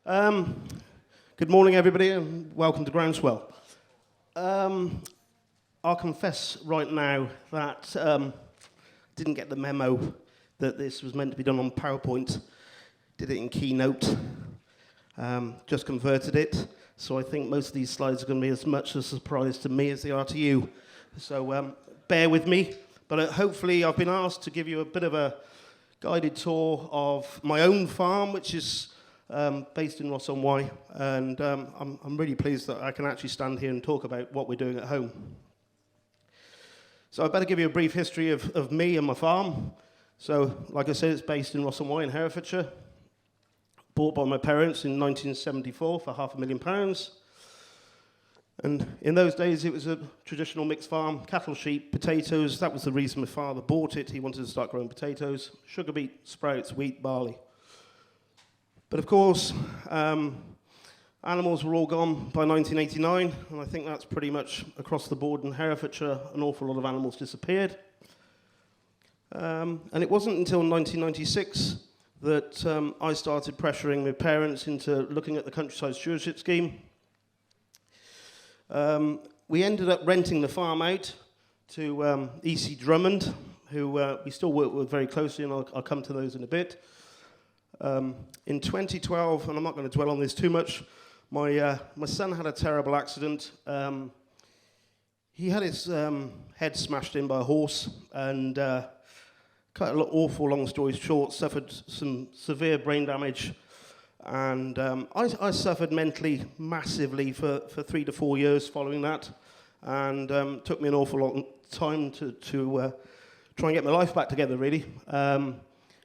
Um, Good morning, everybody, and welcome to Groundswell. I'll confess right now that didn't get the memo that this was meant to be done on PowerPoint. Did it in Keynote. Just converted it. So I think most of these slides are going to be as much a surprise to me as they are to you. So bear with me. But hopefully I've been asked to give you a bit of a guided tour of my own farm, which is based in Ross-on-Wye, and I'm really pleased that I can actually stand here and talk about what we're doing at home. So I better give you a brief history of me and my farm. So, like I said, it's based in Ross-on-Wye in Herefordshire, bought by my parents in 1974 for £500,000. And in those days, it was a traditional mixed farm, cattle, sheep, potatoes. That was the reason my father bought it. He wanted to start growing potatoes, sugar beet, sprouts, wheat, barley. But of course, animals were all gone by 1989, and I think that's pretty much across the board in Herefordshire. An awful lot of animals disappeared. And it wasn't until 1996 that I started pressuring my parents into looking at the countryside stewardship scheme. We ended up renting the farm out to E.C. Drummond, who we still work with very closely, and I'll come to those in a bit. In 2012, and I'm not going to dwell on this too much, my son had a terrible accident. He had his head smashed in by a horse, and cut an awful long story short, suffered some severe brain damage, and I suffered mentally massively for 3 to 4 years following that, and took me an awful long time to try and get my life back together, really.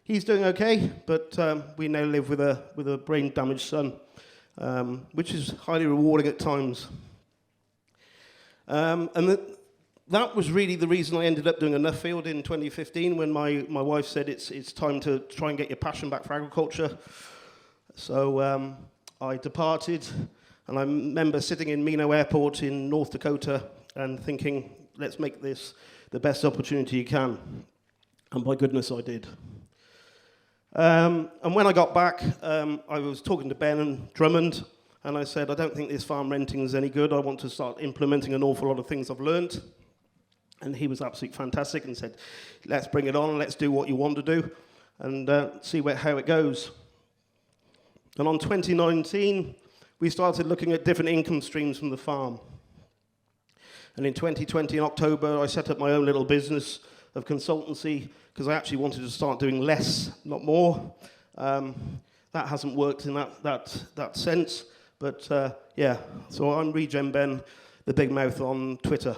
He's doing okay, but we now live with a brain-damaged son, which is highly rewarding at times. And that was really the reason I ended up doing a Nuffield in 2015 when my wife said it's time to try and get your passion back for agriculture. So I departed, and I remember sitting in Mino Airport in North Dakota and thinking, let's make this the best opportunity you can. And by goodness, I did. And when I got back, I was talking to Ben and Drummond, and I said, I don't think this farm renting is any good. I want to start implementing an awful lot of things I've learned. And he was absolutely fantastic and said, let's bring it on, let's do what you want to do, and see how it goes. And on 2019, we started looking at different income streams from the farm. And in 2020, in October, I set up my own little business of consultancy, because I actually wanted to start doing less, not more. That hasn't worked in that sense, but yeah. So I'm Regen Ben, the big mouth on Twitter.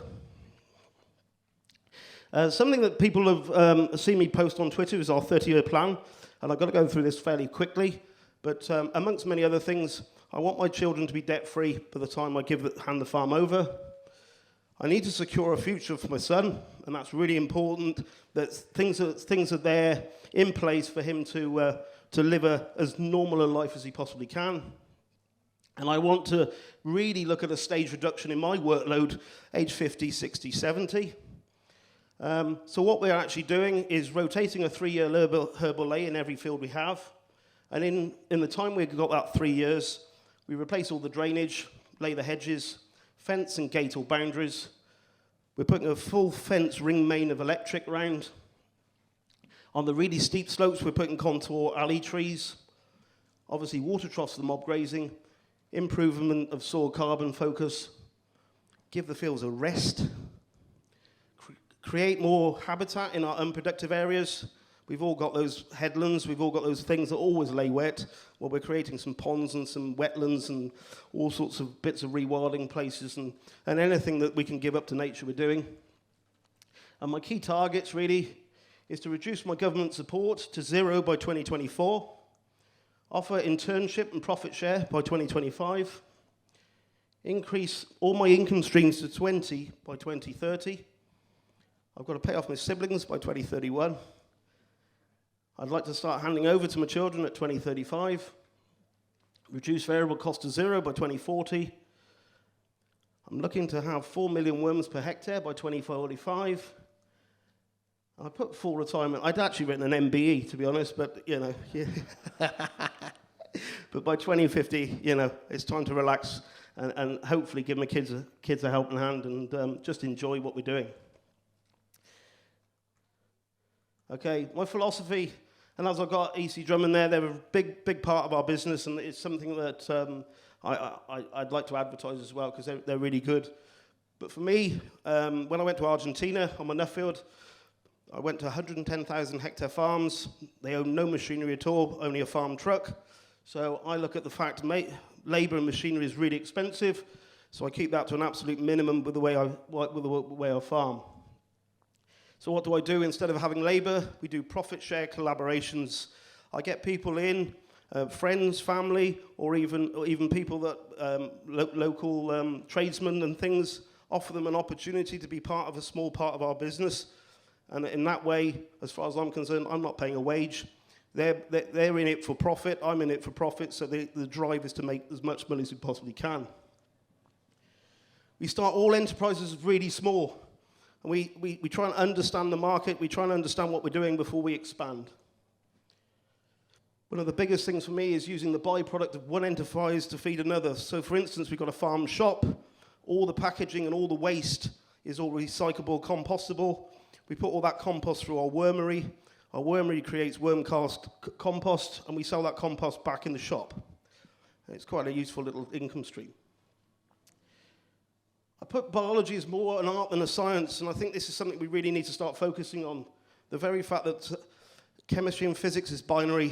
Something that people have seen me post on Twitter is our 30-year plan, and I've got to go through this fairly quickly, but amongst many other things, I want my children to be debt-free by the time I hand the farm over. I need to secure a future for my son, and that's really important, that things are there in place for him to live as normal a life as he possibly can. And I want to really look at a stage reduction in my workload, age 50, 60, 70. So what we're actually doing is rotating a 3-year herbal lay in every field we have. And in the time we've got that 3 years, we replace all the drainage, lay the hedges, fence and gate all boundaries. We're putting a full fence ring main of electric round. On the really steep slopes, we're putting contour alley trees. Obviously, water troughs for the mob grazing, improvement of soil carbon focus, give the fields a rest, create more habitat in our unproductive areas. We've all got those headlands, we've all got those things that always lay wet. Well, we're creating some ponds and some wetlands and all sorts of bits of rewilding places and anything that we can give up to nature we're doing. And my key targets really is to reduce my government support to 0 by 2024, offer internship and profit share by 2025, increase all my income streams to 20 by 2030. I've got to pay off my siblings by 2031. I'd like to start handing over to my children at 2035, reduce variable cost to 0 by 2040. I'm looking to have 4 million worms per hectare by 2045. I put full retirement. I'd actually written an MBE, to be honest, but, you know. Yeah. But by 2050, it's time to relax and hopefully give my kids a helping hand and just enjoy what we're doing. Okay, my philosophy, and as I've got EC Drummond there, they're a big part of our business, and it's something that I'd like to advertise as well, because they're really good. But for me, when I went to Argentina on my Nuffield, I went to 110,000 hectare farms. They own no machinery at all, only a farm truck. So I look at the fact labour and machinery is really expensive, so I keep that to an absolute minimum with the way I farm. So what do I do? Instead of having labour, we do profit share collaborations. I get people in, friends, family, or even people that local tradesmen and things, offer them an opportunity to be part of a small part of our business. And in that way, as far as I'm concerned, I'm not paying a wage. They're in it for profit, I'm in it for profit, so the drive is to make as much money as we possibly can. We start all enterprises really small, and we try and understand the market, we try and understand what we're doing before we expand. One of the biggest things for me is using the byproduct of one enterprise to feed another. So for instance, we've got a farm shop, all the packaging and all the waste is all recyclable, compostable. We put all that compost through our wormery. Our wormery creates worm-cast compost, and we sell that compost back in the shop. It's quite a useful little income stream. I put biology as more an art than a science, and I think this is something we really need to start focusing on. The very fact that chemistry and physics is binary.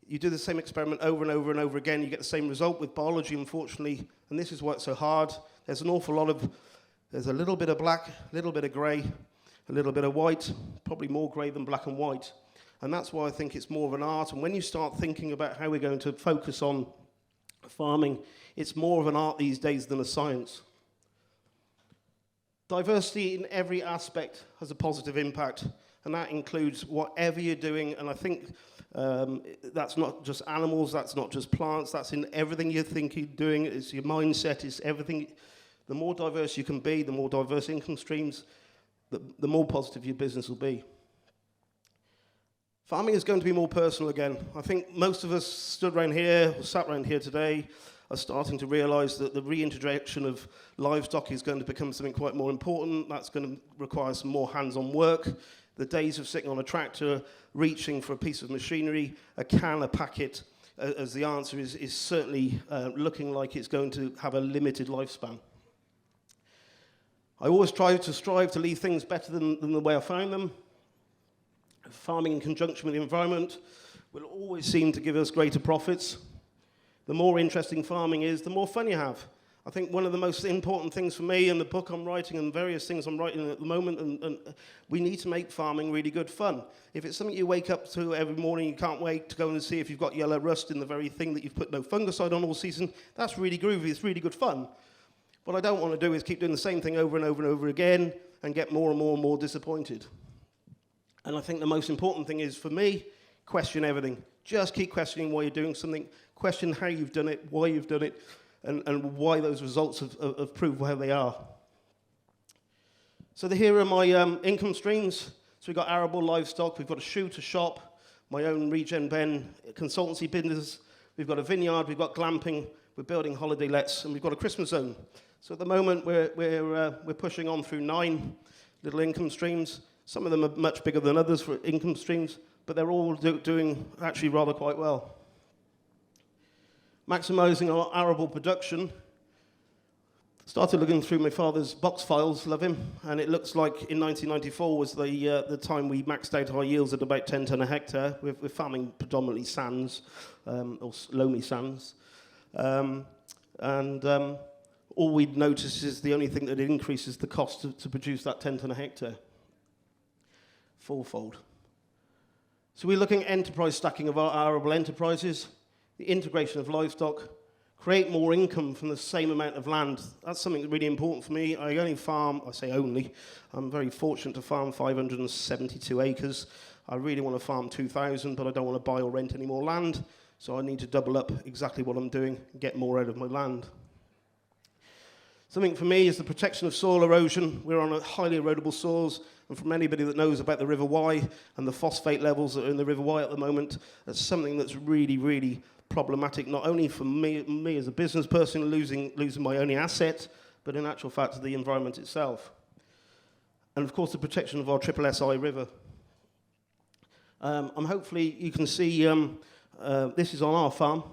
You do the same experiment over and over and over again, you get the same result. With biology, unfortunately, and this is why it's so hard, there's an awful lot of, there's a little bit of black, a little bit of grey, a little bit of white, probably more grey than black and white. And that's why I think it's more of an art. And when you start thinking about how we're going to focus on farming, it's more of an art these days than a science. Diversity in every aspect has a positive impact, and that includes whatever you're doing. And I think that's not just animals, that's not just plants, that's in everything you're thinking, doing, it's your mindset, it's everything. The more diverse you can be, the more diverse income streams, the more positive your business will be. Farming is going to be more personal again. I think most of us sat around here today, are starting to realise that the reintroduction of livestock is going to become something quite more important. That's going to require some more hands-on work. The days of sitting on a tractor, reaching for a piece of machinery, a can, a packet, as the answer is certainly looking like it's going to have a limited lifespan. I always strive to leave things better than the way I found them. Farming in conjunction with the environment will always seem to give us greater profits. The more interesting farming is, the more fun you have. I think one of the most important things for me in the book I'm writing and various things I'm writing at the moment, and we need to make farming really good fun. If it's something you wake up to every morning, you can't wait to go and see if you've got yellow rust in the very thing that you've put no fungicide on all season, that's really groovy, it's really good fun. What I don't want to do is keep doing the same thing over and over and over again and get more and more and more disappointed. And I think the most important thing is, for me, question everything. Just keep questioning why you're doing something, question how you've done it, why you've done it, and why those results have proved how they are. So here are my income streams. So we've got arable livestock, we've got a shoot, a shop, my own Regen Ben consultancy business, we've got a vineyard, we've got glamping, we're building holiday lets, and we've got a Christmas zone. So at the moment, we're pushing on through 9 little income streams. Some of them are much bigger than others for income streams, but they're all doing actually rather quite well. Maximising our arable production. Started looking through my father's box files, love him, and it looks like in 1994 was the time we maxed out our yields at about 10 tonne a hectare. We're farming predominantly sands, or loamy sands. All we'd notice is the only thing that increases the cost to produce that 10 tonne a hectare. Fourfold. So we're looking at enterprise stacking of our arable enterprises, the integration of livestock, create more income from the same amount of land. That's something really important for me. I only farm, I say only, I'm very fortunate to farm 572 acres. I really want to farm 2,000, but I don't want to buy or rent any more land, so I need to double up exactly what I'm doing and get more out of my land. Something for me is the protection of soil erosion. We're on a highly erodible soils, and from anybody that knows about the River Wye and the phosphate levels that are in the River Wye at the moment, that's something that's really, really problematic, not only for me as a business person losing my only asset, but in actual fact the environment itself. And of course the protection of our SSSI river. Hopefully you can see, this is on our farm,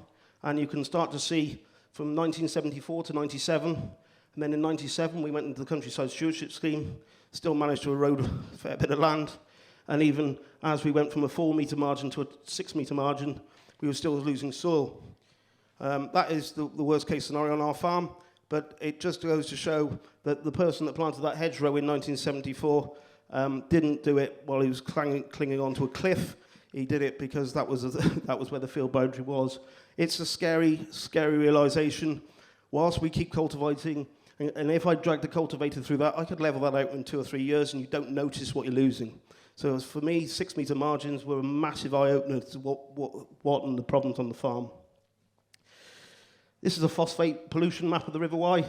and you can start to see from 1974 to 97, and then in 97 we went into the countryside stewardship scheme, still managed to erode a fair bit of land, and even as we went from a 4 metre margin to a 6 metre margin, we were still losing soil. That is the worst case scenario on our farm, but it just goes to show that the person that planted that hedgerow in 1974 didn't do it while he was clinging onto a cliff. He did it because that was where the field boundary was. It's a scary, scary realisation. Whilst we keep cultivating, and if I dragged the cultivator through that, I could level that out in 2 or 3 years and you don't notice what you're losing. So for me, 6 metre margins were a massive eye-opener to what and the problems on the farm. This is a phosphate pollution map of the River Wye. And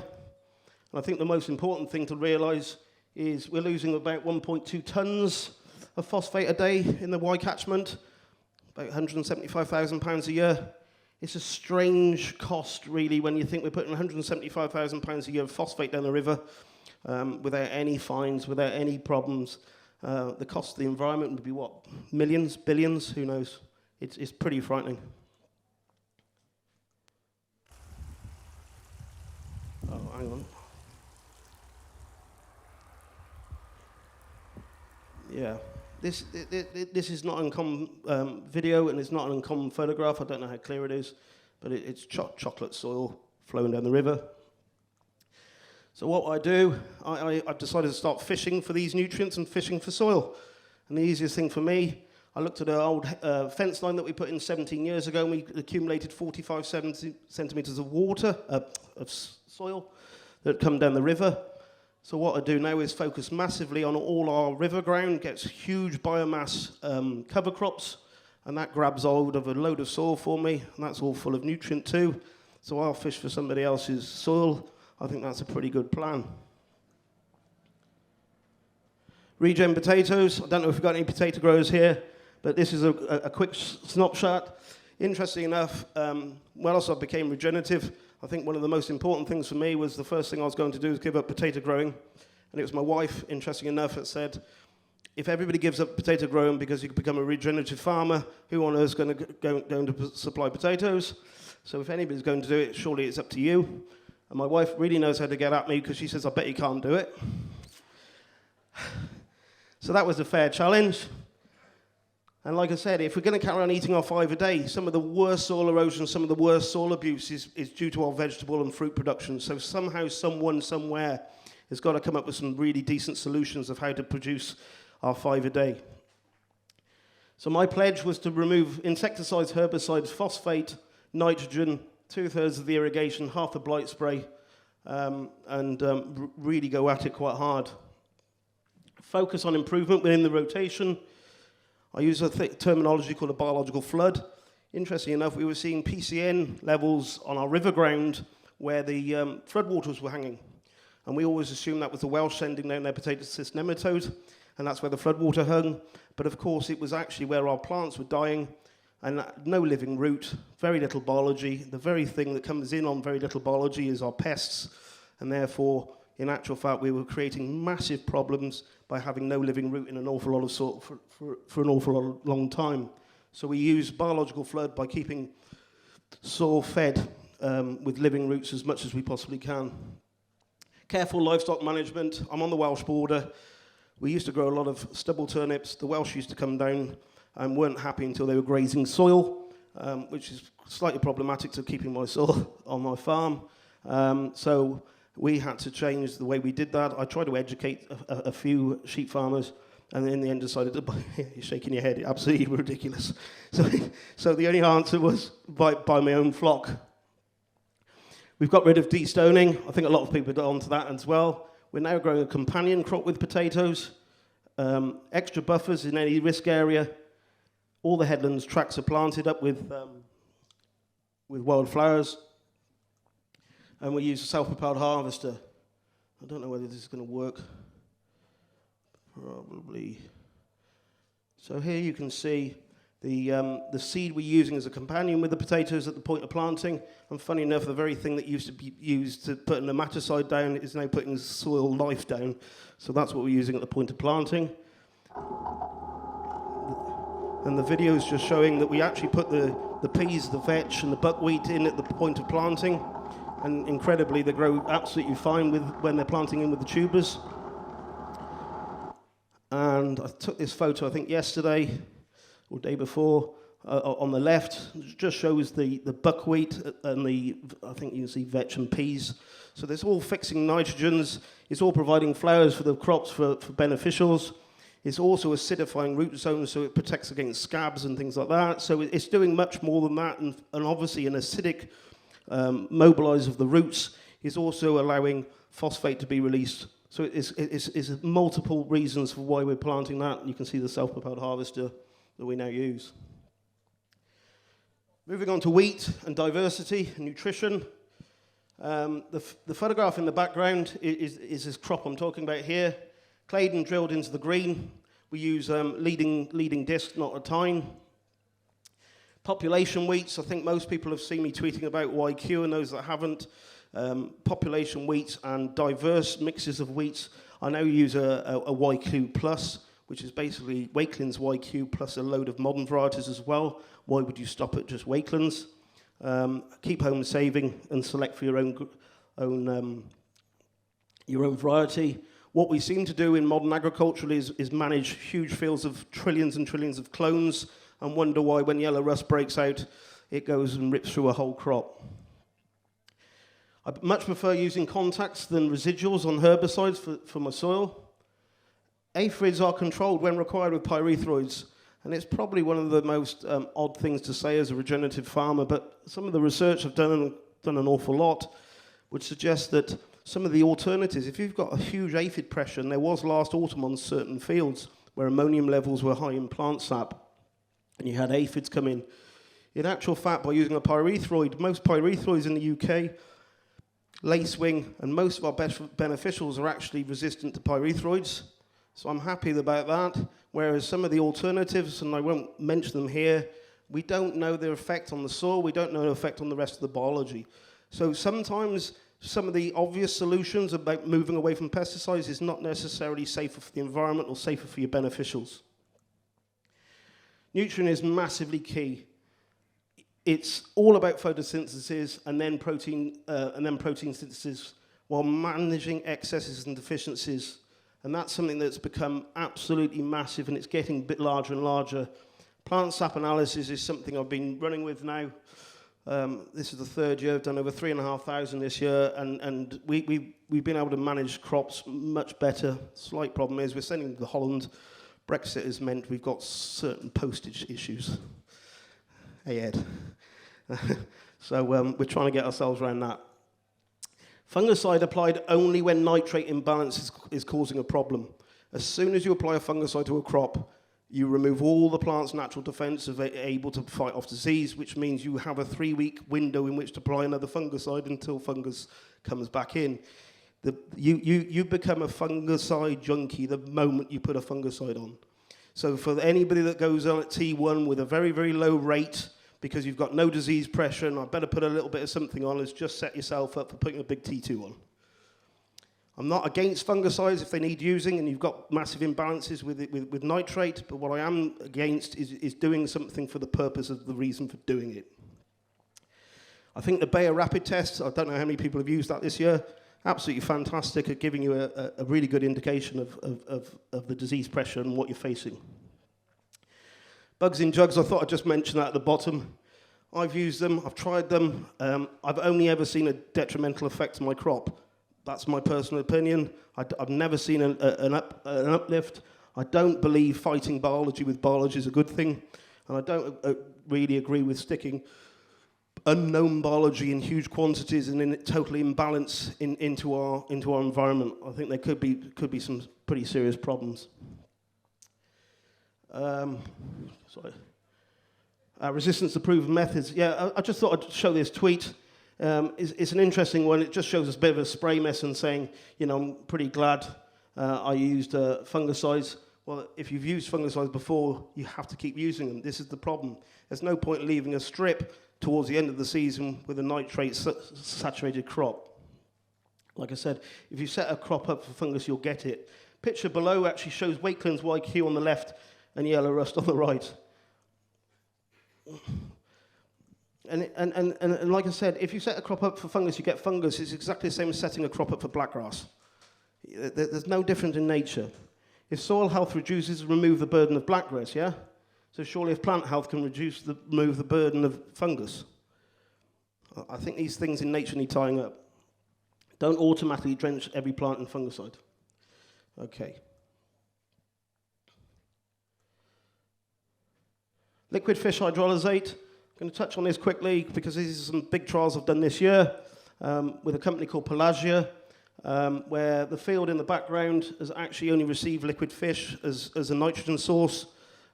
I think the most important thing to realise is we're losing about 1.2 tonnes of phosphate a day in the Wye catchment, about £175,000 a year. It's a strange cost, really, when you think we're putting £175,000 a year of phosphate down the river without any fines, without any problems. The cost of the environment would be, what, millions, billions, who knows? It's pretty frightening. Oh, hang on. Yeah, this is not an uncommon video, and it's not an uncommon photograph. I don't know how clear it is, but it's chocolate soil flowing down the river. So what I do, I've decided to start fishing for these nutrients and fishing for soil. And the easiest thing for me, I looked at an old fence line that we put in 17 years ago, and we accumulated 45 centimetres of water, of soil, that had come down the river. So what I do now is focus massively on all our river ground, gets huge biomass cover crops, and that grabs hold of a load of soil for me, and that's all full of nutrient too. So I'll fish for somebody else's soil. I think that's a pretty good plan. Regen potatoes. I don't know if we've got any potato growers here, but this is a quick snapshot. Interesting enough, whilst I became regenerative, I think one of the most important things for me was the first thing I was going to do was give up potato growing. And it was my wife, interesting enough, that said, if everybody gives up potato growing because you can become a regenerative farmer, who on earth is going to supply potatoes? So if anybody's going to do it, surely it's up to you. And my wife really knows how to get at me because she says, I bet you can't do it. So that was a fair challenge. And like I said, if we're going to carry on eating our 5 a day, some of the worst soil erosion, some of the worst soil abuse is due to our vegetable and fruit production. So somehow, someone, somewhere has got to come up with some really decent solutions of how to produce our 5 a day. So my pledge was to remove insecticides, herbicides, phosphate, nitrogen, 2/3 of the irrigation, half the blight spray, and really go at it quite hard. Focus on improvement within the rotation. I use a terminology called a biological flood. Interestingly enough, we were seeing PCN levels on our river ground where the floodwaters were hanging. And we always assumed that was the Welsh sending down their potato cyst nematode, and that's where the floodwater hung. But of course, it was actually where our plants were dying, and no living root, very little biology. The very thing that comes in on very little biology is our pests, and therefore, in actual fact, we were creating massive problems by having no living root in an awful lot of soil for an awful long time. So we use biological flood by keeping soil fed with living roots as much as we possibly can. Careful livestock management. I'm on the Welsh border. We used to grow a lot of stubble turnips. The Welsh used to come down and weren't happy until they were grazing soil, which is slightly problematic to keeping my soil on my farm. So we had to change the way we did that. I tried to educate a few sheep farmers, and in the end decided to buy, you're shaking your head, absolutely ridiculous. So the only answer was buy my own flock. We've got rid of destoning. I think a lot of people are onto that as well. We're now growing a companion crop with potatoes, extra buffers in any risk area. All the headlands tracks are planted up with wildflowers. And we use a self-propelled harvester. I don't know whether this is going to work. Probably. So here you can see The seed we're using as a companion with the potatoes at the point of planting, and funny enough, the very thing that used to be used to put a nematicide down is now putting soil life down. So that's what we're using at the point of planting. And the video is just showing that we actually put the peas, the vetch, and the buckwheat in at the point of planting. And incredibly, they grow absolutely fine when they're planting in with the tubers. And I took this photo, I think, yesterday or day before. On the left, it just shows the buckwheat and I think you can see vetch and peas. So it's all fixing nitrogens. It's all providing flowers for the crops for beneficials. It's also acidifying root zones, so it protects against scabs and things like that. So it's doing much more than that, and obviously an acidic mobilizer of the roots is also allowing phosphate to be released. So it's multiple reasons for why we're planting that. You can see the self-propelled harvester that we now use. Moving on to wheat and diversity and nutrition. The photograph in the background is this crop I'm talking about here. Claydon drilled into the green. We use leading disc, not a tine. Population wheats, I think most people have seen me tweeting about YQ, and those that haven't. Population wheats and diverse mixes of wheats. I now use a YQ Plus, which is basically Wakeland's YQ plus a load of modern varieties as well. Why would you stop at just Wakeland's? Keep home saving and select for your own variety. What we seem to do in modern agriculture is manage huge fields of trillions and trillions of clones and wonder why when yellow rust breaks out, it goes and rips through a whole crop. I much prefer using contacts than residuals on herbicides for my soil. Aphids are controlled when required with pyrethroids, and it's probably one of the most odd things to say as a regenerative farmer, but some of the research I've done an awful lot would suggest that some of the alternatives, if you've got a huge aphid pressure, and there was last autumn on certain fields where ammonium levels were high in plant sap, and you had aphids come in actual fact, by using a pyrethroid, most pyrethroids in the UK, lacewing, and most of our beneficials are actually resistant to pyrethroids. So I'm happy about that, whereas some of the alternatives, and I won't mention them here, we don't know their effect on the soil, we don't know their effect on the rest of the biology. So sometimes some of the obvious solutions about moving away from pesticides is not necessarily safer for the environment or safer for your beneficials. Nutrient is massively key. It's all about photosynthesis and then protein synthesis while managing excesses and deficiencies. And that's something that's become absolutely massive, and it's getting a bit larger and larger. Plant sap analysis is something I've been running with now. This is the third year. I've done over 3,500 this year, and we've been able to manage crops much better. Slight problem is we're sending them to Holland. Brexit has meant we've got certain postage issues. Hey, Ed. So we're trying to get ourselves around that. Fungicide applied only when nitrate imbalance is causing a problem. As soon as you apply a fungicide to a crop, you remove all the plant's natural defense of able to fight off disease, which means you have a 3-week window in which to apply another fungicide until fungus comes back in. You become a fungicide junkie the moment you put a fungicide on. So for anybody that goes on at T1 with a very, very low rate, because you've got no disease pressure, and I better put a little bit of something on, is just set yourself up for putting a big T2 on. I'm not against fungicides if they need using and you've got massive imbalances with nitrate, but what I am against is doing something for the purpose of the reason for doing it. I think the Bayer rapid test, I don't know how many people have used that this year, absolutely fantastic at giving you a really good indication of the disease pressure and what you're facing. Bugs in jugs, I thought I'd just mention that at the bottom. I've used them, I've tried them, I've only ever seen a detrimental effect on my crop. That's my personal opinion. I've never seen an uplift. I don't believe fighting biology with biology is a good thing, and I don't really agree with sticking unknown biology in huge quantities and in total imbalance into our environment. I think there could be some pretty serious problems. Resistance to proven methods. Yeah, I just thought I'd show this tweet. It's an interesting one. It just shows us a bit of a spray mess and saying, I'm pretty glad I used fungicides. Well, if you've used fungicides before, you have to keep using them. This is the problem. There's no point leaving a strip towards the end of the season with a nitrate-saturated crop. Like I said, if you set a crop up for fungus, you'll get it. Picture below actually shows Wakeland's YQ on the left and yellow rust on the right. And like I said, if you set a crop up for fungus, you get fungus. It's exactly the same as setting a crop up for blackgrass. There's no difference in nature. If soil health reduces, remove the burden of blackgrass, yeah? So surely if plant health can remove the burden of fungus. I think these things in nature need tying up. Don't automatically drench every plant in fungicide. Okay. Liquid fish hydrolysate. I'm going to touch on this quickly because these are some big trials I've done this year with a company called Pelagia. Where the field in the background has actually only received liquid fish as a nitrogen source.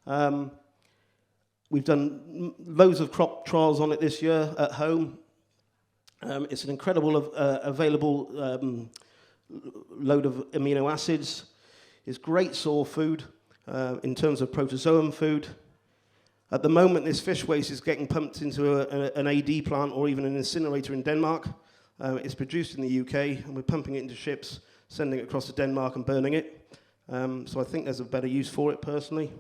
We've done loads of crop trials on it this year at home. It's an incredible available load of amino acids. It's great soil food in terms of protozoan food. At the moment, this fish waste is getting pumped into an AD plant or even an incinerator in Denmark. It's produced in the UK, and we're pumping it into ships, sending it across to Denmark and burning it. So I think there's a better use for it, personally.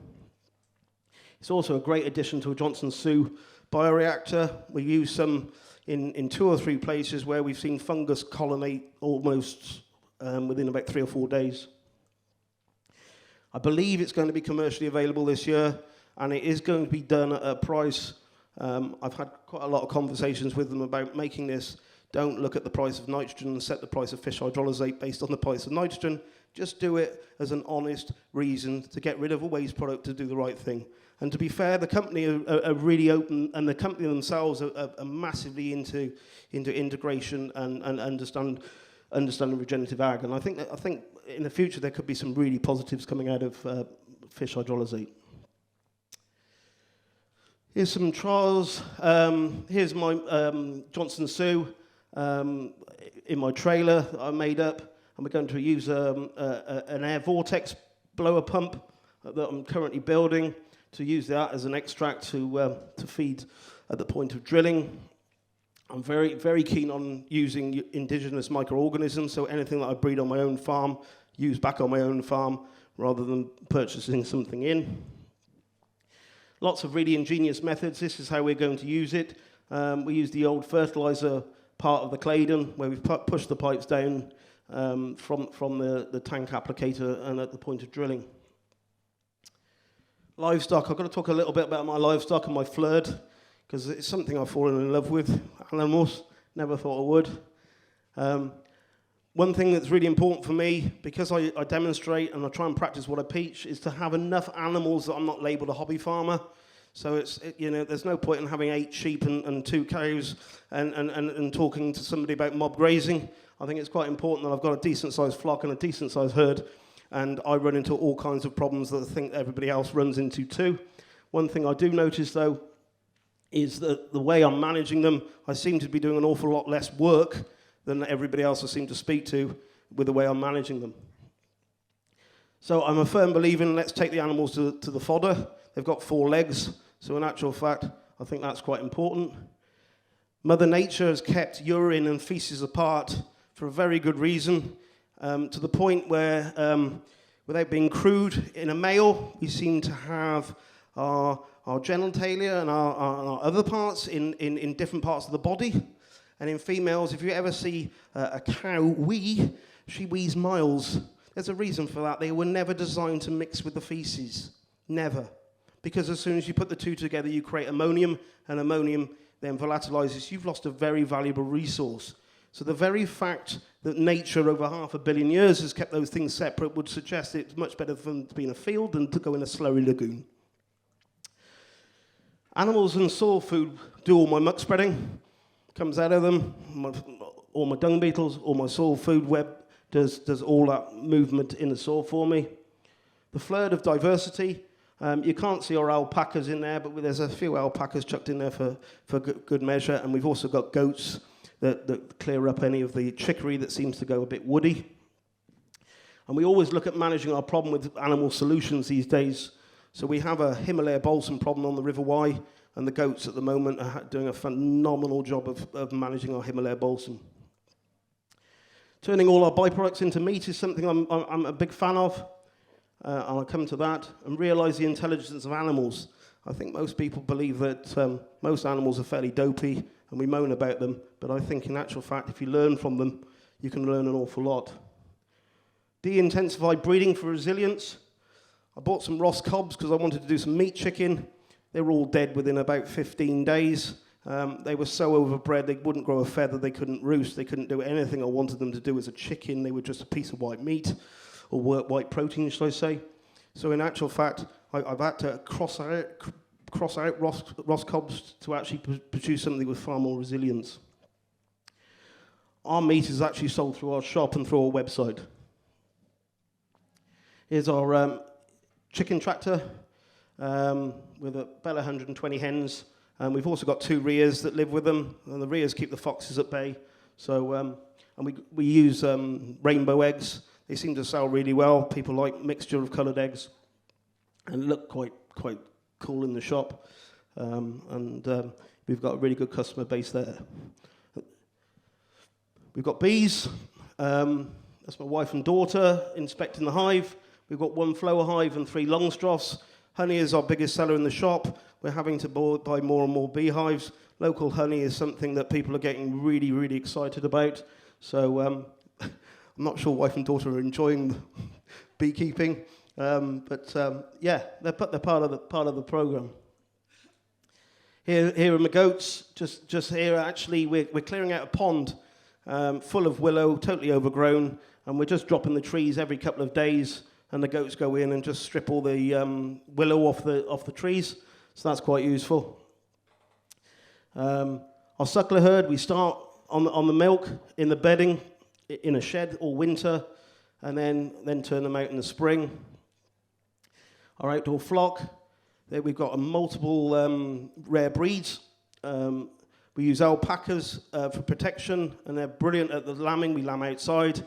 It's also a great addition to a Johnson Sioux bioreactor. We use some in 2 or 3 places where we've seen fungus colonate almost within about 3 or 4 days. I believe it's going to be commercially available this year, and it is going to be done at a price. I've had quite a lot of conversations with them about making this. Don't look at the price of nitrogen and set the price of fish hydrolysate based on the price of nitrogen. Just do it as an honest reason to get rid of a waste product to do the right thing. And to be fair, the company are really open, and the company themselves are massively into integration and understanding regenerative ag. And I think in the future there could be some really positives coming out of fish hydrolysate. Here's some trials. Here's my Johnson Sioux. In my trailer that I made up, and we're going to use an air vortex blower pump that I'm currently building to use that as an extract to feed at the point of drilling. I'm very, very keen on using indigenous microorganisms, so anything that I breed on my own farm, use back on my own farm, rather than purchasing something in. Lots of really ingenious methods. This is how we're going to use it. We use the old fertilizer part of the Claydon, where we've pushed the pipes down from the tank applicator and at the point of drilling. Livestock. I've got to talk a little bit about my livestock and my flirt, because it's something I've fallen in love with. Animals, never thought I would. One thing that's really important for me, because I demonstrate and I try and practice what I preach, is to have enough animals that I'm not labelled a hobby farmer. So there's no point in having 8 sheep and 2 cows and talking to somebody about mob grazing. I think it's quite important that I've got a decent-sized flock and a decent-sized herd, and I run into all kinds of problems that I think everybody else runs into too. One thing I do notice, though, is that the way I'm managing them, I seem to be doing an awful lot less work than everybody else I seem to speak to with the way I'm managing them. So I'm a firm believer in let's take the animals to the fodder. They've got 4 legs, so in actual fact, I think that's quite important. Mother Nature has kept urine and feces apart for a very good reason, to the point where, without being crude, in a male, we seem to have our genitalia and our other parts in different parts of the body. And in females, if you ever see a cow wee, she wees miles. There's a reason for that. They were never designed to mix with the feces. Never. Because as soon as you put the 2 together, you create ammonium, and ammonium then volatilizes. You've lost a very valuable resource. So the very fact that nature over 500 million years has kept those things separate would suggest it's much better for them to be in a field than to go in a slurry lagoon. Animals and soil food do all my muck spreading. Comes out of them. All my dung beetles, all my soil food web does all that movement in the soil for me. The flirt of diversity. You can't see our alpacas in there, but there's a few alpacas chucked in there for good measure, and we've also got goats that clear up any of the chicory that seems to go a bit woody. And we always look at managing our problem with animal solutions these days. So we have a Himalaya balsam problem on the River Wye, and the goats at the moment are doing a phenomenal job of managing our Himalaya balsam. Turning all our byproducts into meat is something I'm a big fan of. I'll come to that. And realise the intelligence of animals. I think most people believe that most animals are fairly dopey, and we moan about them. But I think in actual fact, if you learn from them, you can learn an awful lot. De-intensified breeding for resilience. I bought some Ross cobs because I wanted to do some meat chicken. They were all dead within about 15 days. They were so overbred, they wouldn't grow a feather, they couldn't roost, they couldn't do anything I wanted them to do as a chicken. They were just a piece of white meat, or white protein, should I say. So in actual fact, I've had to cross out Ross cobs to actually produce something with far more resilience. Our meat is actually sold through our shop and through our website. Here's our chicken tractor with about 120 hens. And we've also got 2 rheas that live with them. And the rheas keep the foxes at bay. So, and we use rainbow eggs. They seem to sell really well. People like mixture of coloured eggs and look quite cool in the shop. We've got a really good customer base there. We've got bees. That's my wife and daughter inspecting the hive. We've got 1 flower hive and 3 Longstraughs. Honey is our biggest seller in the shop. We're having to buy more and more beehives. Local honey is something that people are getting really, really excited about. So I'm not sure wife and daughter are enjoying beekeeping, yeah, they're part of the program. Here are my goats. Just here, actually, we're clearing out a pond full of willow, totally overgrown, and we're just dropping the trees every couple of days. And the goats go in and just strip all the willow off the trees, so that's quite useful. Our suckler herd, we start on the milk in the bedding in a shed all winter, and then turn them out in the spring. Our outdoor flock, there we've got multiple rare breeds. We use alpacas for protection, and they're brilliant at the lambing. We lamb outside,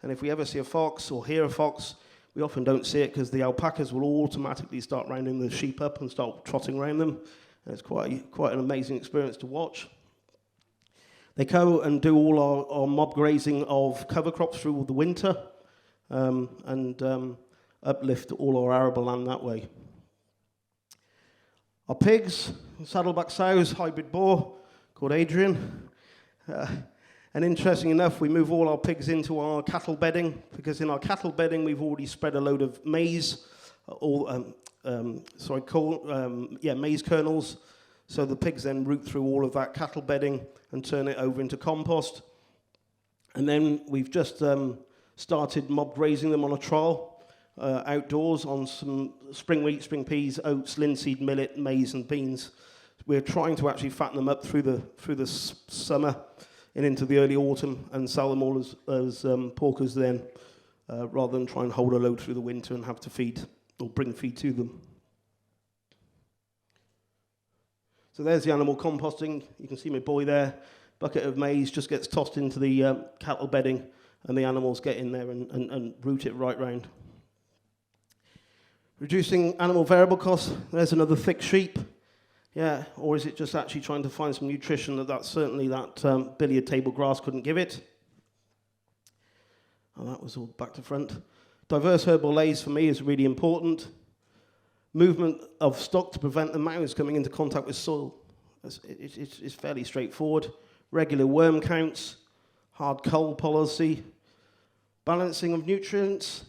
and if we ever see a fox or hear a fox, we often don't see it because the alpacas will automatically start rounding the sheep up and start trotting around them. And it's quite an amazing experience to watch. They go and do all our mob grazing of cover crops through the winter and uplift all our arable land that way. Our pigs, saddleback sows, hybrid boar, called Adrian. And interesting enough, we move all our pigs into our cattle bedding, because in our cattle bedding we've already spread a load of maize, maize kernels. So the pigs then root through all of that cattle bedding and turn it over into compost. And then we've just started mob grazing them on a trial outdoors on some spring wheat, spring peas, oats, linseed, millet, maize, and beans. We're trying to actually fatten them up through the summer and into the early autumn and sell them all as porkers then, rather than try and hold a load through the winter and have to feed or bring feed to them. So there's the animal composting. You can see my boy there. Bucket of maize just gets tossed into the cattle bedding, and the animals get in there and root it right round. Reducing animal variable costs. There's another thick sheep. Yeah, or is it just actually trying to find some nutrition that certainly that billiard table grass couldn't give it? Oh, that was all back to front. Diverse herbal lays for me is really important. Movement of stock to prevent the mouse coming into contact with soil. It's fairly straightforward. Regular worm counts, hard cull policy, balancing of nutrients.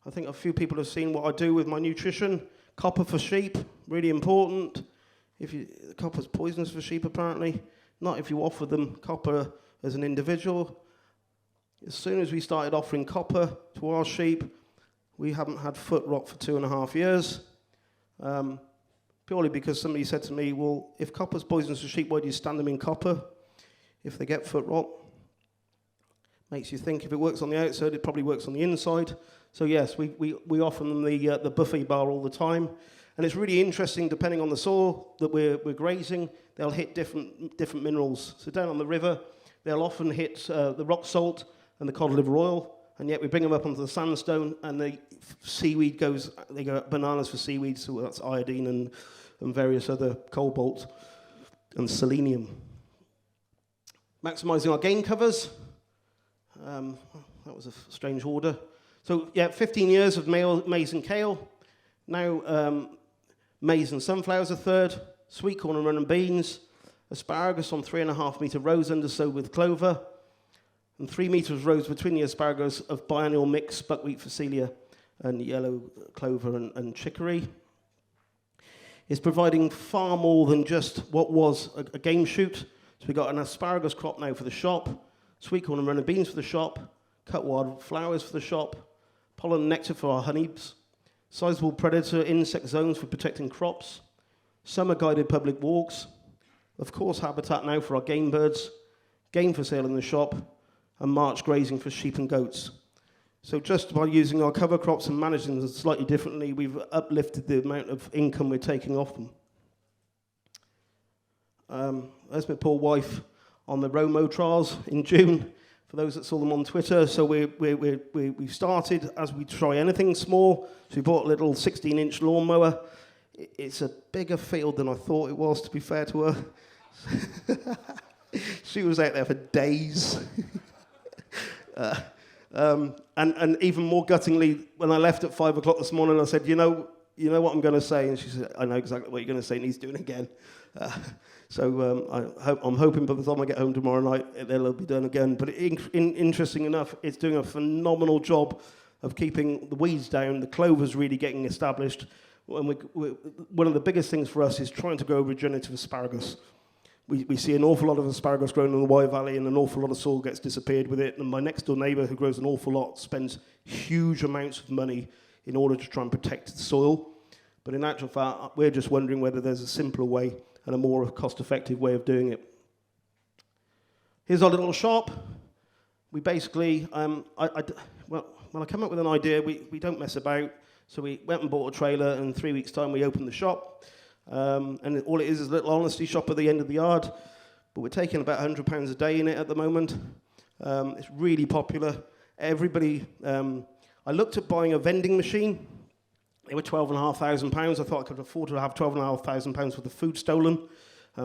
I think a few people have seen what I do with my nutrition. Copper for sheep, really important. Copper's poisonous for sheep, apparently. Not if you offer them copper as an individual. As soon as we started offering copper to our sheep, we haven't had foot rot for 2.5 years. Purely because somebody said to me, well, if copper's poisonous for sheep, why do you stand them in copper if they get foot rot? Makes you think if it works on the outside, it probably works on the inside. So yes, we offer them the buffet bar all the time. And it's really interesting, depending on the soil that we're grazing, they'll hit different minerals. So down on the river, they'll often hit the rock salt and the cod liver oil, and yet we bring them up onto the sandstone, and the seaweed they go bananas for seaweed, so that's iodine and various other cobalt and selenium. Maximising our game covers. That was a strange order. So, yeah, 15 years of maize and kale. Now, maize and sunflowers a third. Sweet corn and running beans. Asparagus on 3.5 metre rows undersowed with clover. And 3 metres rows between the asparagus of biennial mix, buckwheat, phacelia, and yellow clover and chicory. It's providing far more than just what was a game shoot. So we've got an asparagus crop now for the shop, sweet corn and running beans for the shop, cut wild flowers for the shop, pollen and nectar for our honeys, sizable predator insect zones for protecting crops, summer guided public walks, of course habitat now for our game birds, game for sale in the shop, and march grazing for sheep and goats. So just by using our cover crops and managing them slightly differently, we've uplifted the amount of income we're taking off them. There's my poor wife on the Romo trials in June, for those that saw them on Twitter. So we've started, as we try anything small, so we bought a little 16-inch lawnmower. It's a bigger field than I thought it was, to be fair to her. She was out there for days. And even more guttingly, when I left at 5 o'clock this morning, I said, you know what I'm going to say? And she said, I know exactly what you're going to say, and he's doing it again. I'm hoping by the time I get home tomorrow night, they'll be done again. But interesting enough, it's doing a phenomenal job of keeping the weeds down. The clover's really getting established. And one of the biggest things for us is trying to grow regenerative asparagus. We see an awful lot of asparagus grown in the Wye Valley, and an awful lot of soil gets disappeared with it. And my next door neighbour, who grows an awful lot, spends huge amounts of money in order to try and protect the soil. But in actual fact, we're just wondering whether there's a simpler way and a more cost-effective way of doing it. Here's our little shop. We basically, when I come up with an idea, we don't mess about. So we went and bought a trailer, and in 3 weeks' time we opened the shop. And all it is a little honesty shop at the end of the yard. But we're taking about £100 a day in it at the moment. It's really popular. Everybody, I looked at buying a vending machine. They were £12,500. I thought I could afford to have £12,500 worth of food stolen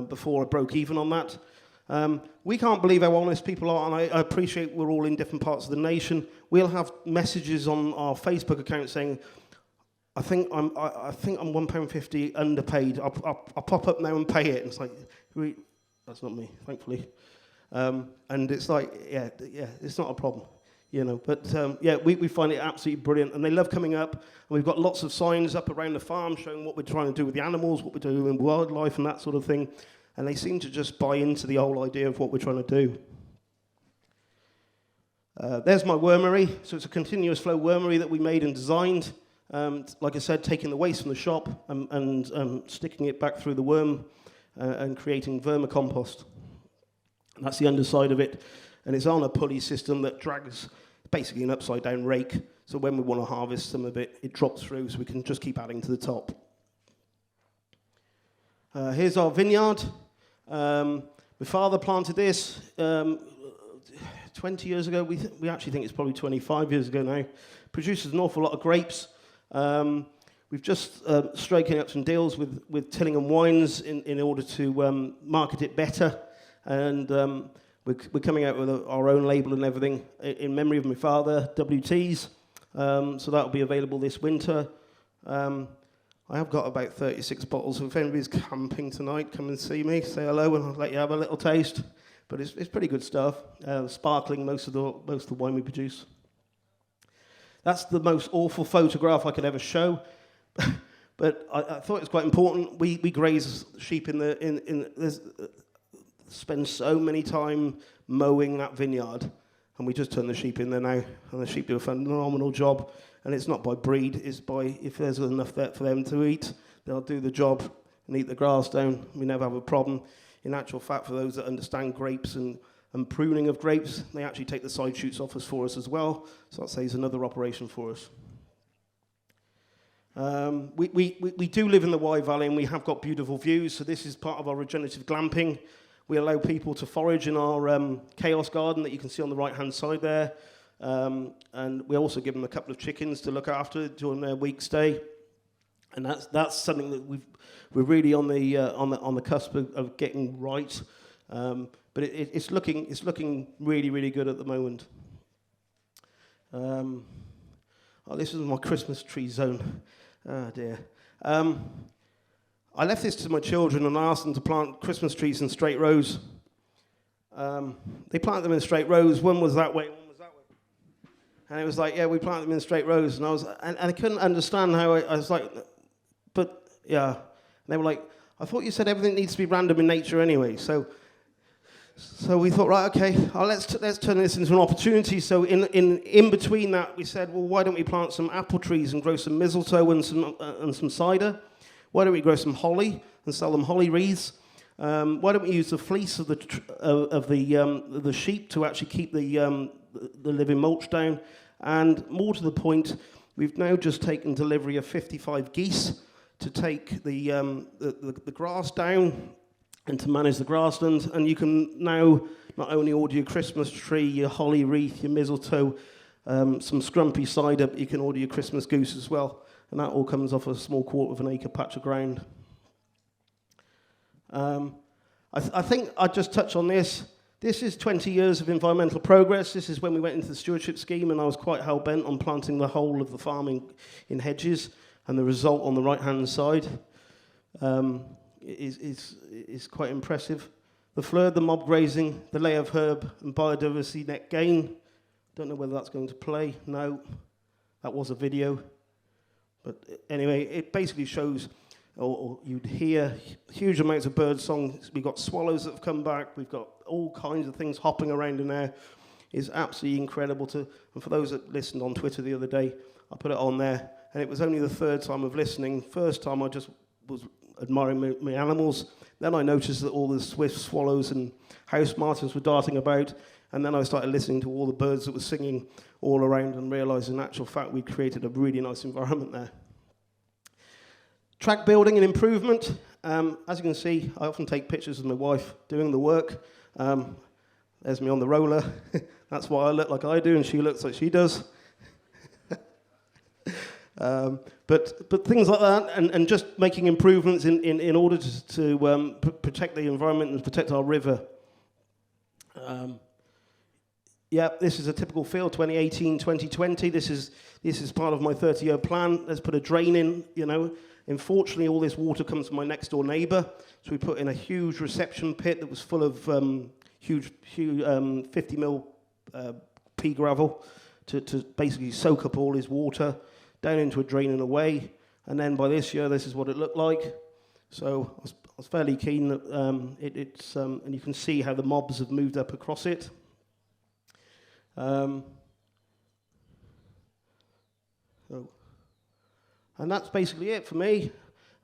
before I broke even on that. We can't believe how honest people are, and I appreciate we're all in different parts of the nation. We'll have messages on our Facebook account saying, I think I'm £1.50 underpaid. I'll pop up now and pay it. And it's like, that's not me, thankfully. And it's like, yeah, it's not a problem. But we find it absolutely brilliant, and they love coming up, and we've got lots of signs up around the farm showing what we're trying to do with the animals, what we're doing with wildlife and that sort of thing, and they seem to just buy into the whole idea of what we're trying to do. There's my wormery. So it's a continuous flow wormery that we made and designed. Like I said, taking the waste from the shop and sticking it back through the worm and creating vermicompost. And that's the underside of it. And it's on a pulley system that drags basically an upside-down rake. So when we want to harvest some of it, it drops through, so we can just keep adding to the top. Here's our vineyard. My father planted this 20 years ago. We actually think it's probably 25 years ago now. Produces an awful lot of grapes. We've just striking up some deals with Tilling and Wines in order to market it better. And we're coming out with our own label and everything in memory of my father, WTs. So that'll be available this winter. I have got about 36 bottles. So if anybody's camping tonight, come and see me, say hello, and I'll let you have a little taste. But it's pretty good stuff. Sparkling, most of the wine we produce. That's the most awful photograph I could ever show. But I thought it was quite important. We graze sheep spend so many time mowing that vineyard, and we just turn the sheep in there now, and the sheep do a phenomenal job. And it's not by breed, it's by, if there's enough there for them to eat, they'll do the job and eat the grass down. We never have a problem. In actual fact, for those that understand grapes and pruning of grapes, they actually take the side shoots off us for us as well, so that saves another operation for us. We do live in the Wye Valley, and we have got beautiful views, so this is part of our regenerative glamping. We allow people to forage in our chaos garden that you can see on the right-hand side there. And we also give them a couple of chickens to look after during their week stay. And that's something that we're really on the cusp of getting right. But it's looking really, really good at the moment. This is my Christmas tree zone. Oh dear. I left this to my children and I asked them to plant Christmas trees in straight rows. They planted them in straight rows. One was that way, one was that way. And it was like, yeah, we planted them in straight rows. And I couldn't understand how I was like, but yeah. And they were like, I thought you said everything needs to be random in nature anyway. So we thought, right, okay, let's turn this into an opportunity. So in between that, we said, well, why don't we plant some apple trees and grow some mistletoe and some cider? Why don't we grow some holly and sell them holly wreaths? Why don't we use the fleece of the sheep to actually keep the living mulch down? And more to the point, we've now just taken delivery of 55 geese to take the grass down and to manage the grasslands. And you can now not only order your Christmas tree, your holly wreath, your mistletoe, some scrumpy cider, but you can order your Christmas goose as well. And that all comes off a small quarter of an acre patch of ground. I think I'd just touch on this. This is 20 years of environmental progress. This is when we went into the stewardship scheme, and I was quite hell-bent on planting the whole of the farm in hedges, and the result on the right-hand side is quite impressive. The fleur, the mob grazing, the lay of herb, and biodiversity net gain. Don't know whether that's going to play. No, that was a video. But anyway, it basically shows, or you'd hear huge amounts of bird song. We've got swallows that have come back. We've got all kinds of things hopping around in there. It's absolutely incredible and for those that listened on Twitter the other day, I put it on there, and it was only the third time of listening. First time I just was admiring my animals. Then I noticed that all the swift swallows and house martins were darting about, and then I started listening to all the birds that were singing all around and realised in actual fact we'd created a really nice environment there. Track building and improvement. As you can see, I often take pictures of my wife doing the work. There's me on the roller. That's why I look like I do, and she looks like she does. But things like that, and just making improvements in order to protect the environment and protect our river. Yeah, this is a typical field, 2018, 2020. This is part of my 30-year plan. Let's put a drain in, you know. Unfortunately, all this water comes from my next-door neighbour, so we put in a huge reception pit that was full of huge 50 mil pea gravel to basically soak up all his water down into a drain and away. And then by this year, this is what it looked like. So I was fairly keen that and you can see how the mobs have moved up across it. And that's basically it for me.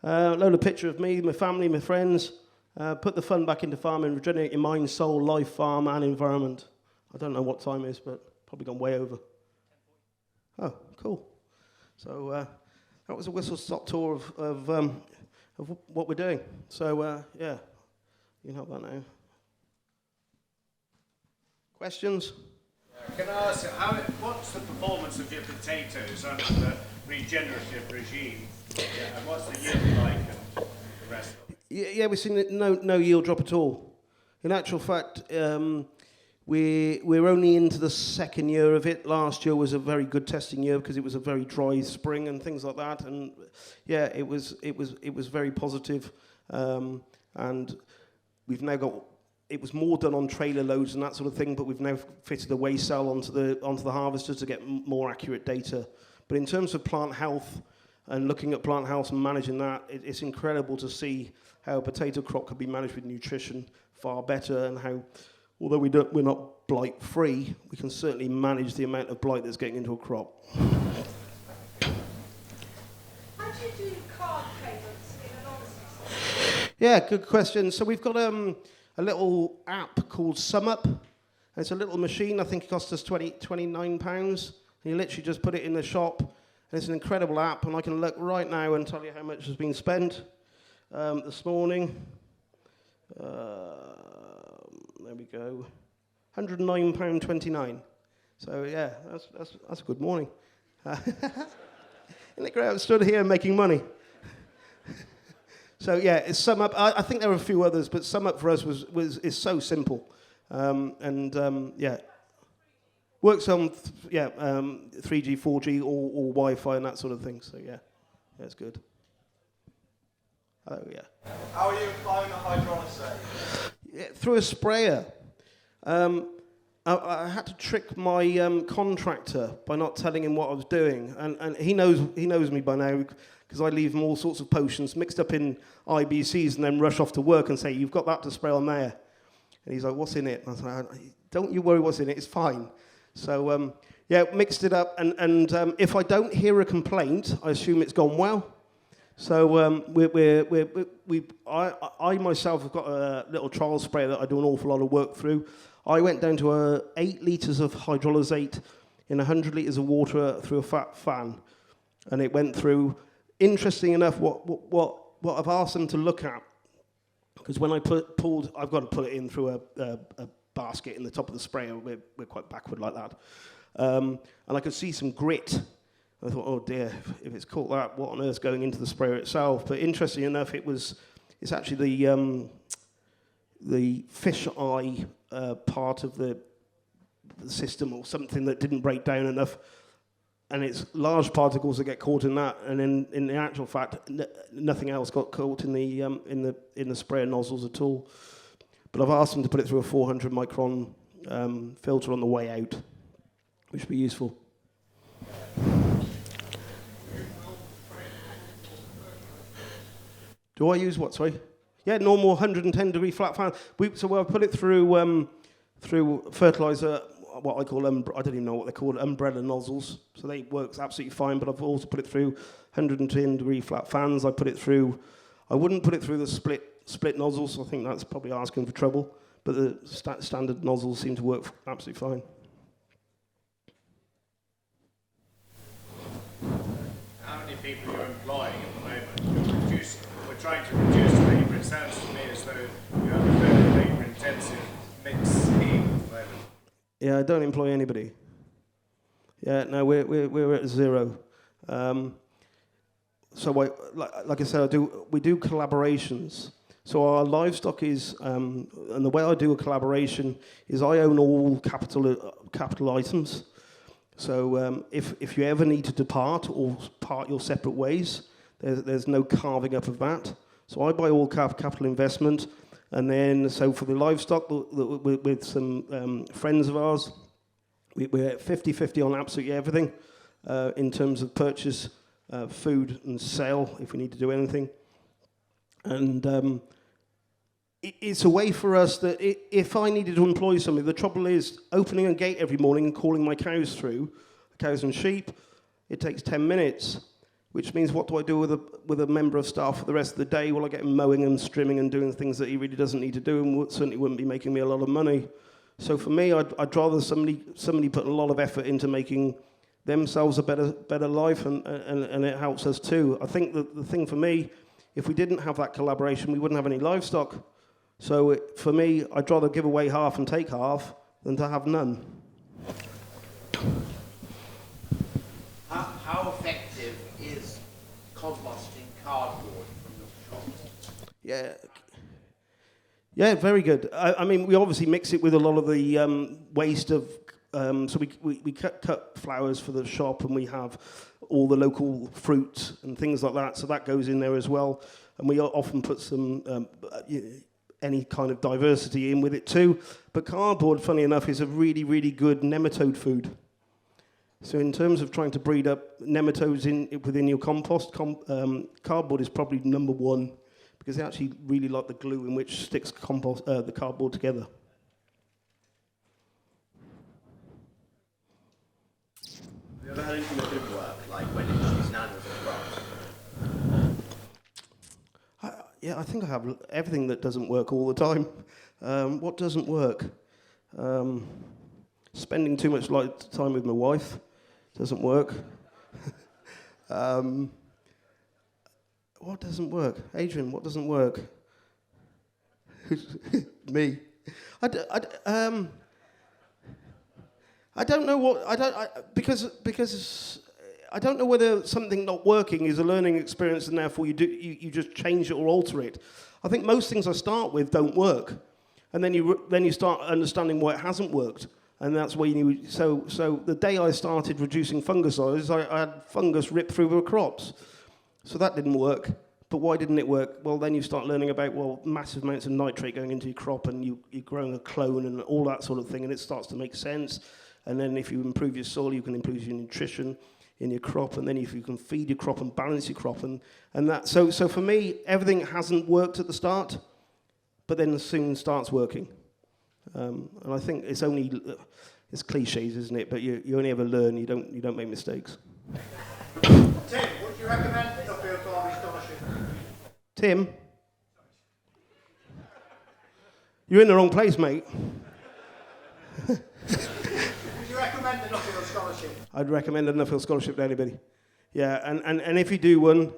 Load of picture of me, my family, my friends. Put the fun back into farming, regenerate your mind, soul, life, farm, and environment. I don't know what time it is, but probably gone way over. Oh, cool. So that was a whistle-stop tour of what we're doing. So, yeah, you can help that now. Questions? Can I ask, what's the performance of your potatoes under the regenerative regime? And what's the yield like and the rest of it? Yeah, we've seen no yield drop at all. In actual fact, we're only into the second year of it. Last year was a very good testing year because it was a very dry spring and things like that. And yeah, it was very positive. And we've now got. It was more done on trailer loads and that sort of thing, but we've now fitted a weigh cell onto the harvester to get more accurate data. But in terms of plant health and looking at plant health and managing that, it's incredible to see how a potato crop could be managed with nutrition far better, and how, although we're not blight free, we can certainly manage the amount of blight that's getting into a crop. How do you do card payments in an honesty? Yeah, good question. So we've got a little app called SumUp. It's a little machine. I think it cost us £29. And you literally just put it in the shop. And it's an incredible app. And I can look right now and tell you how much has been spent this morning. There we go. £109.29. So yeah, that's a good morning. Isn't it great? I stood here making money. So yeah, it's sum up. I think there are a few others, but sum up for us is so simple, yeah, works on 3G, 4G, or Wi-Fi and that sort of thing. So yeah, it's good. Oh yeah. How are you applying the hydrolysis? Yeah, through a sprayer. I had to trick my contractor by not telling him what I was doing, and he knows me by now because I leave him all sorts of potions mixed up in IBCs and then rush off to work and say, "You've got that to spray on there." And he's like, "What's in it?" And I said, "Don't you worry, what's in it? It's fine." So mixed it up, and if I don't hear a complaint, I assume it's gone well. So I myself have got a little trial sprayer that I do an awful lot of work through. I went down to 8 litres of hydrolysate in 100 litres of water through a fat fan, and it went through. Interesting enough, what I've asked them to look at, because when I pulled, I've got to put it in through a basket in the top of the sprayer. We're quite backward like that, and I could see some grit. I thought, oh dear, if it's caught that, what on earth's going into the sprayer itself? But interesting enough, it's actually the fish eye part of the system or something that didn't break down enough, and it's large particles that get caught in that, and in the actual fact, nothing else got caught in the sprayer nozzles at all. But I've asked them to put it through a 400 micron filter on the way out, which would be useful. Do I use what, sorry? Yeah, normal 110 degree flat fan. So I put it through fertilizer, what I call, I don't even know what they're called, umbrella nozzles. So they works absolutely fine, but I've also put it through 110 degree flat fans. I wouldn't put it through the split nozzles. I think that's probably asking for trouble. But the standard nozzles seem to work absolutely fine. How many people are you employing at the moment? We're trying to reduce labour. It sounds to me as though you have a very labour-intensive mix scheme at the moment. Yeah, I don't employ anybody. Yeah, no, we're at zero. So like I said, we do collaborations. So our livestock is, and the way I do a collaboration is I own all capital items. So if you ever need to depart or part your separate ways, there's no carving up of that. So I buy all capital investment, and then so for the livestock, with some friends of ours, we're at 50-50 on absolutely everything in terms of purchase, food and sale, if we need to do anything. And it's a way for us that if I needed to employ somebody, the trouble is opening a gate every morning and calling my cows through, cows and sheep, it takes 10 minutes. Which means, what do I do with a member of staff for the rest of the day? Well, I get him mowing and strimming and doing things that he really doesn't need to do, and certainly wouldn't be making me a lot of money. So for me, I'd rather somebody put a lot of effort into making themselves a better life, and it helps us too. I think that the thing for me, if we didn't have that collaboration, we wouldn't have any livestock. So for me, I'd rather give away half and take half than to have none. How effective is composting cardboard from the shop? Yeah, very good. I mean, we obviously mix it with a lot of the waste of. So we cut flowers for the shop, and we have all the local fruit and things like that. So that goes in there as well. And we often put some any kind of diversity in with it too. But cardboard, funny enough, is a really, really good nematode food. So in terms of trying to breed up nematodes within your compost, cardboard is probably number one, because they actually really like the glue in which sticks the cardboard together. Have you ever had anything that didn't work, like when she's nanas and grass? Yeah, I think I have everything that doesn't work all the time. What doesn't work? Spending too much time with my wife doesn't work. What doesn't work? Adrian, what doesn't work? Me. I don't know what because I don't know whether something not working is a learning experience and therefore you just change it or alter it. I think most things I start with don't work, and then you start understanding why it hasn't worked, and that's where you. So the day I started reducing fungicides, I had fungus rip through the crops, so that didn't work. But why didn't it work? Well, then you start learning about massive amounts of nitrate going into your crop, and you're growing a clone and all that sort of thing, and it starts to make sense. And then if you improve your soil, you can improve your nutrition in your crop, and then if you can feed your crop and balance your crop, and that. So for me, everything hasn't worked at the start, but then soon starts working. And I think it's cliches, isn't it? But you only ever learn. You don't make mistakes. Tim, would you recommend a field farming scholarship? Tim, you're in the wrong place, mate. Would you recommend a Nuffield scholarship? I'd recommend a Nuffield scholarship to anybody. Yeah, and if you do one,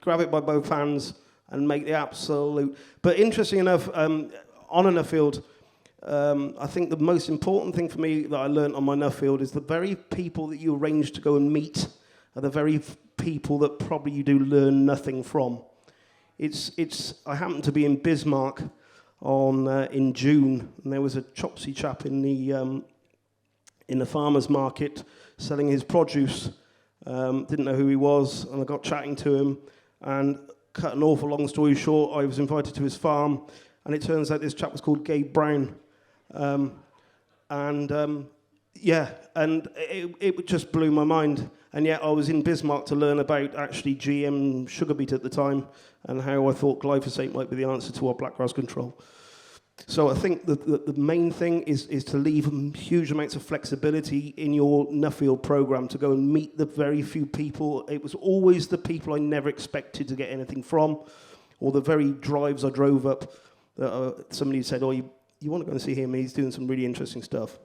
grab it by both hands and make the absolute. But interesting enough, on a Nuffield, I think the most important thing for me that I learned on my Nuffield is the very people that you arrange to go and meet are the very people that probably you do learn nothing from. I happened to be in Bismarck in June, and there was a Chopsy chap in the farmer's market selling his produce. Didn't know who he was, and I got chatting to him, and cut an awful long story short, I was invited to his farm, and it turns out this chap was called Gabe Brown. It just blew my mind. And yet I was in Bismarck to learn about actually GM sugar beet at the time, and how I thought glyphosate might be the answer to our blackgrass control. So I think the main thing is to leave huge amounts of flexibility in your Nuffield program to go and meet the very few people. It was always the people I never expected to get anything from, or the very drives I drove up. Somebody said, "Oh, you want to go and see him? He's doing some really interesting stuff."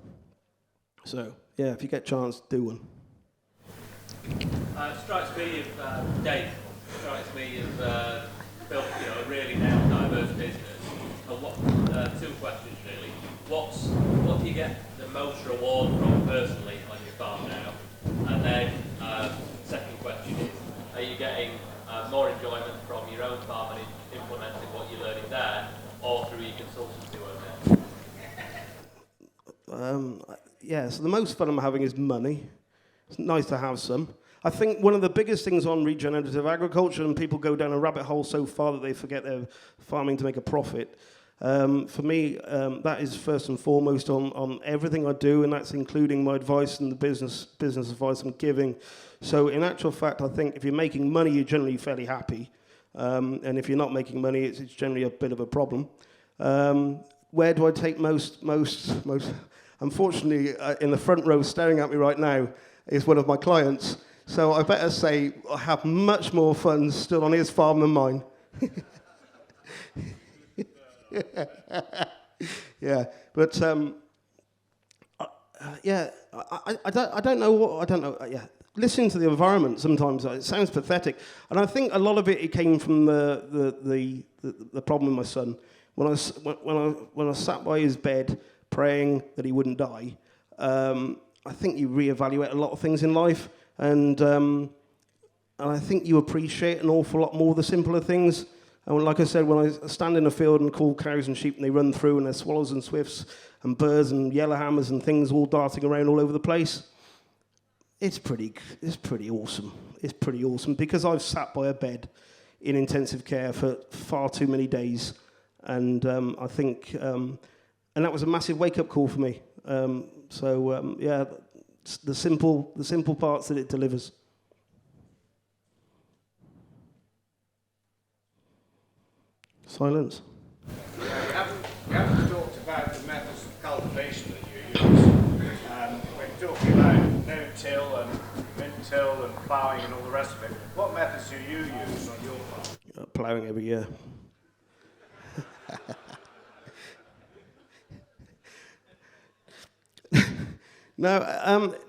So yeah, if you get a chance, do one. Strikes me of Dave. Strikes me of built, a really now diverse business. And two questions really. What do you get the most reward from personally on your farm now? And then second question is, are you getting more enjoyment from your own farm and implementing what you're learning there, or through your consultancy work there? So the most fun I'm having is money. It's nice to have some. I think one of the biggest things on regenerative agriculture, and people go down a rabbit hole so far that they forget they're farming to make a profit. For me, that is first and foremost on everything I do, and that's including my advice and the business advice I'm giving. So in actual fact, I think if you're making money, you're generally fairly happy. And if you're not making money, it's generally a bit of a problem. Where do I take most? Unfortunately, in the front row staring at me right now is one of my clients. So I better say I have much more fun still on his farm than mine. Yeah, but I don't know. Yeah, listening to the environment sometimes it sounds pathetic, and I think a lot of it came from the problem with my son. When I sat by his bed praying that he wouldn't die, I think you reevaluate a lot of things in life, and I think you appreciate an awful lot more the simpler things. And like I said, when I stand in a field and call cows and sheep and they run through and there's swallows and swifts and birds and yellowhammers and things all darting around all over the place, it's pretty awesome. It's pretty awesome because I've sat by a bed in intensive care for far too many days, and I think, and that was a massive wake-up call for me. The simple parts that it delivers. Silence. We haven't talked about the methods of cultivation that you use. We're talking about no-till and min-till and ploughing and all the rest of it. What methods do you use on your farm? Ploughing every year. No,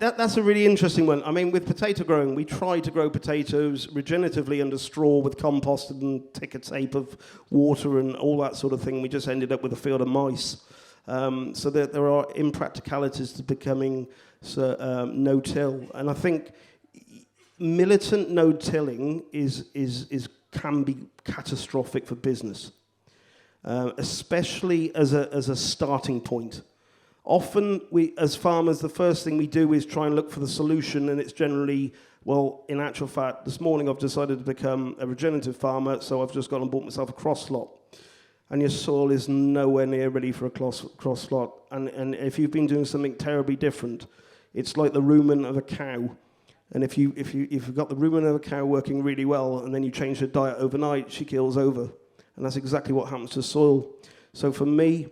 that's a really interesting one. I mean, with potato growing, we try to grow potatoes regeneratively under straw with compost and ticker tape of water and all that sort of thing. We just ended up with a field of mice. So there are impracticalities to becoming no-till. And I think militant no-tilling can be catastrophic for business, especially as a starting point. Often, we, as farmers, the first thing we do is try and look for the solution, and it's generally, well, in actual fact, this morning I've decided to become a regenerative farmer, so I've just gone and bought myself a cross slot. And your soil is nowhere near ready for a cross slot. And if you've been doing something terribly different, it's like the rumen of a cow. And if you've got the rumen of a cow working really well, and then you change her diet overnight, she keels over. And that's exactly what happens to soil. So for me,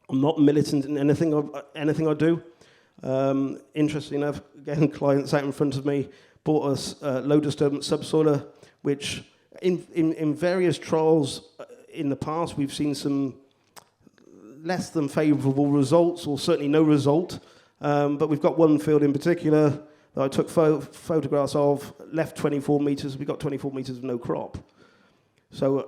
I'm not militant in anything I do. Interestingly enough, again, clients out in front of me bought us low disturbance subsoiler, which in various trials in the past we've seen some less than favourable results, or certainly no result. But we've got one field in particular that I took photographs of, left 24 metres, we got 24 metres of no crop. So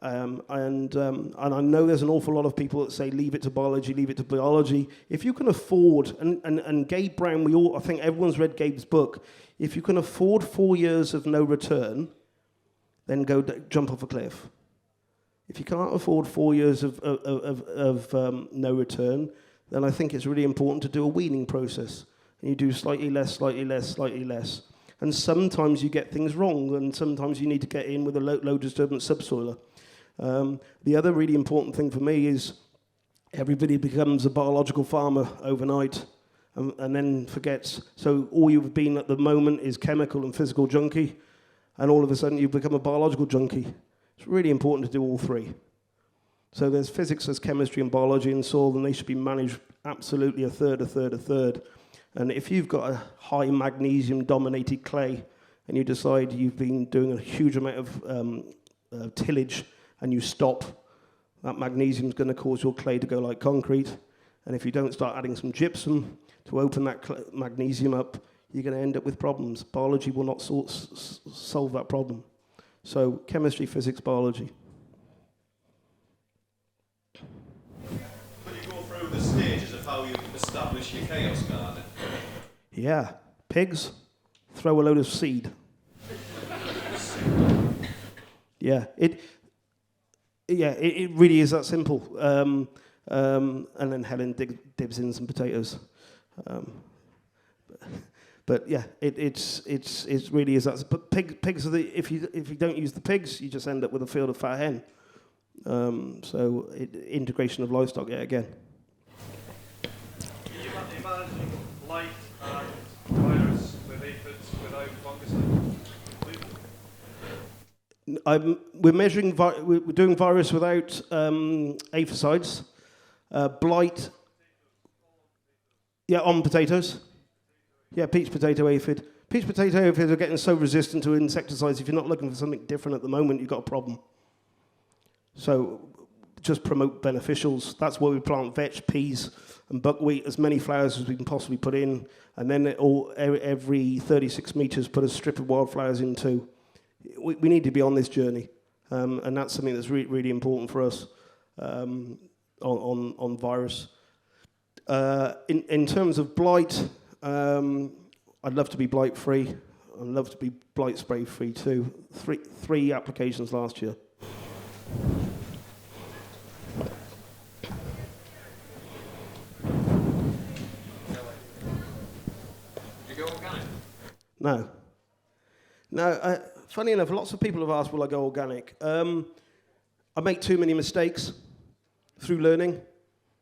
and I know there's an awful lot of people that say leave it to biology, leave it to biology. If you can afford, and Gabe Brown, I think everyone's read Gabe's book. If you can afford 4 years of no return, then go jump off a cliff. If you can't afford 4 years of no return, then I think it's really important to do a weaning process. And you do slightly less, slightly less, slightly less. And sometimes you get things wrong, and sometimes you need to get in with a low disturbance subsoiler. The other really important thing for me is everybody becomes a biological farmer overnight and then forgets. So all you've been at the moment is chemical and physical junkie, and all of a sudden you've become a biological junkie. It's really important to do all three. So there's physics, there's chemistry and biology in soil, and they should be managed absolutely a third. And if you've got a high magnesium-dominated clay and you decide you've been doing a huge amount of tillage and you stop, that magnesium is going to cause your clay to go like concrete. And if you don't start adding some gypsum to open that magnesium up, you're going to end up with problems. Biology will not solve that problem. So chemistry, physics, biology. Could you go through the stages of how you establish your chaos garden? Yeah. Pigs, throw a load of seed. Yeah. It really is that simple. And then Helen dibs in some potatoes. But yeah, it really is that. But pigs are if you don't use the pigs, you just end up with a field of fat hen. So integration of livestock yet again. Are you managing light and virus with aphids without fungicide? We're measuring. We're doing virus without aphicides. Blight. Yeah, on potatoes. Yeah, peach potato aphid. Peach potato aphids are getting so resistant to insecticides. If you're not looking for something different at the moment, you've got a problem. So just promote beneficials. That's why we plant vetch, peas, and buckwheat, as many flowers as we can possibly put in. And then every 36 metres, put a strip of wildflowers in too. We need to be on this journey. And that's something that's really important for us on virus. In terms of blight, I'd love to be blight-free. I'd love to be blight spray-free too. Three applications last year. Did you go organic? No. No, funny enough, lots of people have asked, will I go organic? I make too many mistakes through learning.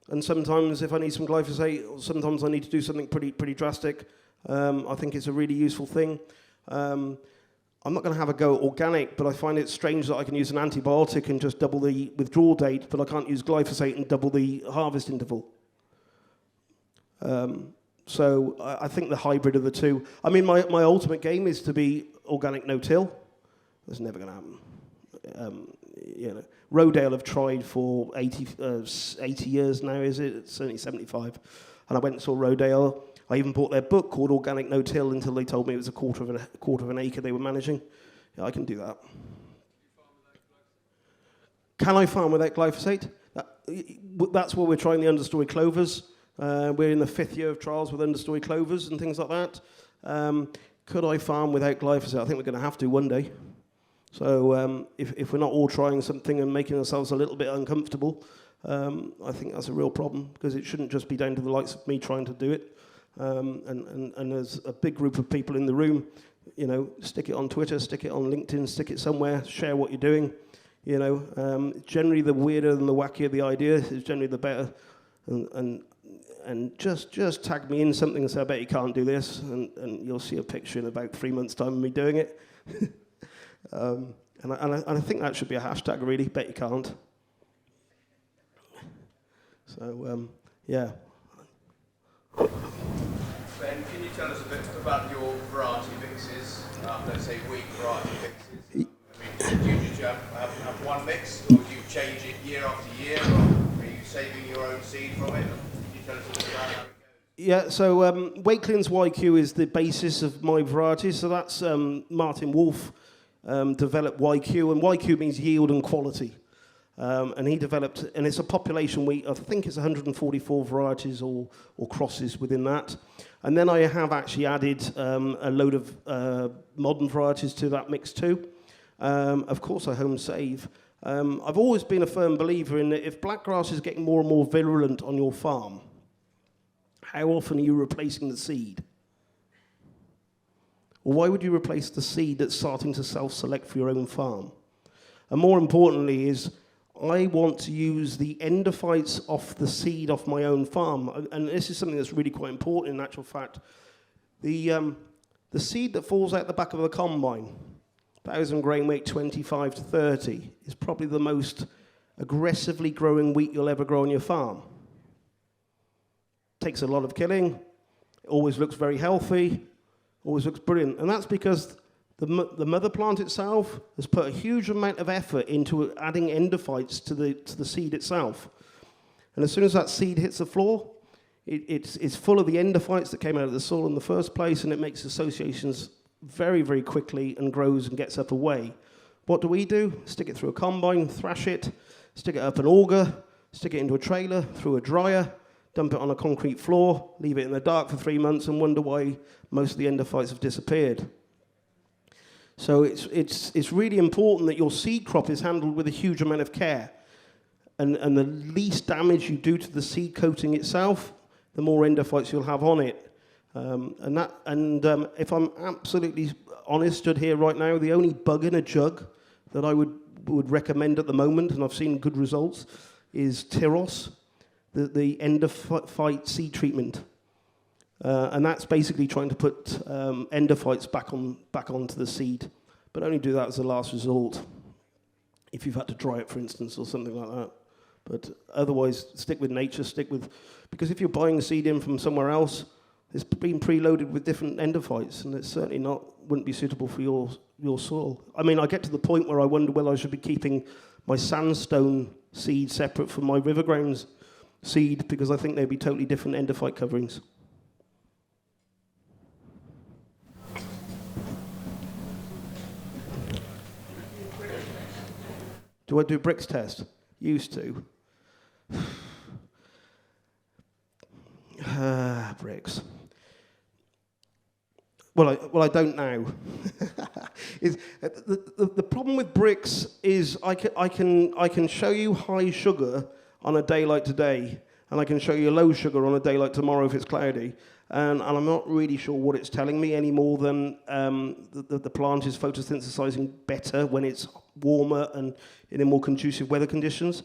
And sometimes if I need some glyphosate, sometimes I need to do something pretty drastic. I think it's a really useful thing. I'm not going to have a go at organic, but I find it strange that I can use an antibiotic and just double the withdrawal date, but I can't use glyphosate and double the harvest interval. So I think the hybrid of the two. I mean, my ultimate game is to be organic no-till. That's never going to happen. Rodale have tried for 80 years now, is it? It's certainly 75. And I went and saw Rodale. I even bought their book called Organic No-Till until they told me it was a quarter of an acre they were managing. Yeah, I can do that. Can I farm without glyphosate? That's where we're trying the understory clovers. We're in the 5th year of trials with understory clovers and things like that. Could I farm without glyphosate? I think we're going to have to one day. So if we're not all trying something and making ourselves a little bit uncomfortable, I think that's a real problem, because it shouldn't just be down to the likes of me trying to do it. And there's a big group of people in the room, you know, stick it on Twitter, stick it on LinkedIn, stick it somewhere, share what you're doing. You know, generally the weirder and the wackier the idea is generally the better. And just tag me in something and say, I bet you can't do this, and you'll see a picture in about 3 months' time of me doing it. And I think that should be a hashtag, really, bet you can't. So, yeah. Ben, can you tell us a bit about your variety mixes, let's say wheat variety mixes? I mean, do you just have one mix, or do you change it year after year, or are you saving your own seed from it? Can you tell us a bit about how it goes? Yeah, so Wakeland's YQ is the basis of my varieties. So that's Martin Wolf developed YQ, and YQ means yield and quality. And he developed, and it's a population wheat, I think it's 144 varieties or crosses within that. And then I have actually added a load of modern varieties to that mix too. Of course I home save. I've always been a firm believer in that if blackgrass is getting more and more virulent on your farm, how often are you replacing the seed? Or why would you replace the seed that's starting to self-select for your own farm? And more importantly is, I want to use the endophytes off the seed off my own farm. And this is something that's really quite important in actual fact. The seed that falls out the back of the combine, 1,000 grain weight, 25 to 30, is probably the most aggressively growing wheat you'll ever grow on your farm. Takes a lot of killing, always looks very healthy, always looks brilliant. And that's because the mother plant itself has put a huge amount of effort into adding endophytes to the seed itself. And as soon as that seed hits the floor, it's full of the endophytes that came out of the soil in the first place, and it makes associations very, very quickly and grows and gets up away. What do? Stick it through a combine, thrash it, stick it up an auger, stick it into a trailer, through a dryer, dump it on a concrete floor, leave it in the dark for 3 months, and wonder why most of the endophytes have disappeared. So it's really important that your seed crop is handled with a huge amount of care. And the least damage you do to the seed coating itself, the more endophytes you'll have on it. If I'm absolutely honest, stood here right now, the only bug in a jug that I would recommend at the moment, and I've seen good results, is Tyros, the endophyte seed treatment. And that's basically trying to put endophytes back onto the seed, but only do that as a last resort if you've had to dry it, for instance, or something like that. But otherwise, stick with nature, because if you're buying seed in from somewhere else, it's been preloaded with different endophytes, and it's certainly wouldn't be suitable for your soil. I mean, I get to the point where I wonder whether I should be keeping my sandstone seed separate from my river grounds seed, because I think they'd be totally different endophyte coverings. Do I do bricks test? Used to. Bricks. Well, I don't now. The problem with bricks is I can show you high sugar on a day like today, and I can show you low sugar on a day like tomorrow if it's cloudy, and I'm not really sure what it's telling me any more than the plant is photosynthesizing better when it's warmer and in more conducive weather conditions.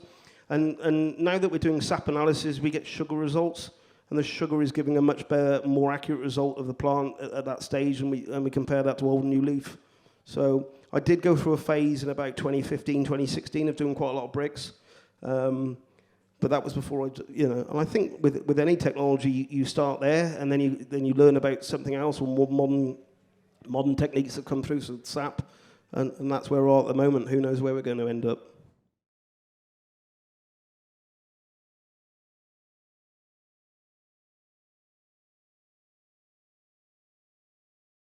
And now that we're doing sap analysis, we get sugar results, and the sugar is giving a much better, more accurate result of the plant at that stage, and we compare that to old and new leaf. So I did go through a phase in about 2015, 2016 of doing quite a lot of bricks, but that was before and I think with any technology, you start there, and then you learn about something else, or more modern techniques that come through, so sap, and that's where we're at the moment. Who knows where we're going to end up?